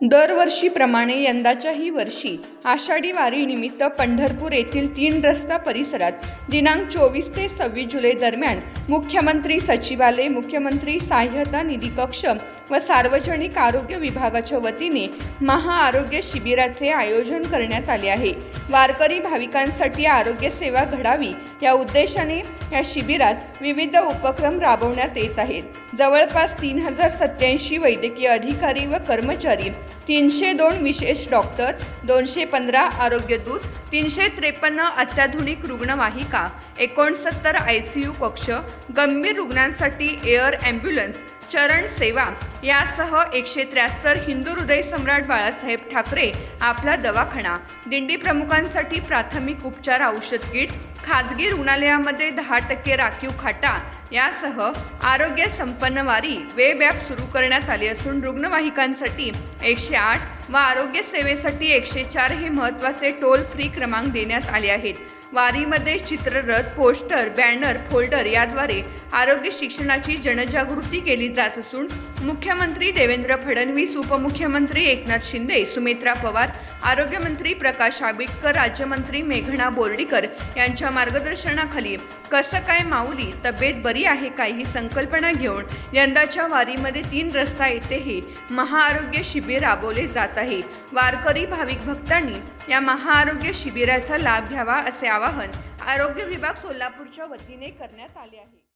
दरवर्षीप्रमाणे यंदाच्याही वर्षी आषाढी वारीनिमित्त पंढरपूर येथील 3 रस्ता परिसरात दिनांक 24 ते 26 जुलै दरम्यान मुख्यमंत्री सचिवालय, मुख्यमंत्री सहाय्यता निधी कक्ष व सार्वजनिक आरोग्य विभागाच्या वतीने महाआरोग्य शिबिराचे आयोजन करण्यात आले आहे। वारकरी भाविकांसाठी आरोग्य सेवा घडावी या उद्देशाने या शिबिरात विविध उपक्रम राबवण्यात येत आहेत। जवळपास 3087 वैद्यकीय अधिकारी व कर्मचारी, 302 विशेष डॉक्टर, 215 आरोग्यदूत, 353 अत्याधुनिक रुग्णवाहिका, 69 ICU कक्ष, गंभीर रुग्णांसाठी एअर ॲम्ब्युलन्स, चरण सेवा यासह 173 हिंदू हृदय सम्राट बाळासाहेब ठाकरे आपला दवाखाना, दिंडी प्रमुखांसाठी प्राथमिक उपचार औषध किट, खाजगी रुग्णालयामध्ये 10% राखीव खाटा यासह आरोग्य संपन्न वारी वेब ॲप सुरू करण्यात आले असून रुग्णवाहिकांसाठी 108 व आरोग्य सेवेसाठी 104 हे महत्त्वाचे टोल फ्री क्रमांक देण्यात आले आहेत। वारीमध्ये चित्ररथ, पोस्टर, बॅनर, फोल्डर याद्वारे आरोग्य शिक्षणाची जनजागृती केली जात असून मुख्यमंत्री देवेंद्र फडणवीस, उपमुख्यमंत्री एकनाथ शिंदे, सुमित्रा पवार, आरोग्यमंत्री प्रकाश आंबेडकर, राज्यमंत्री मेघना बोर्डीकर यांच्या मार्गदर्शनाखाली कसं काय माऊली, तब्येत बरी आहे काय ही संकल्पना घेऊन यंदाच्या वारीमध्ये 3 रस्ता येथे हे महाआरोग्य शिबिर राबवले जात आहे। वारकरी भाविक भक्तांनी या महाआरोग्य शिबिराचा लाभ घ्यावा असे आवाहन आरोग्य विभाग सोलापूरच्या वतीने करण्यात आले आहे।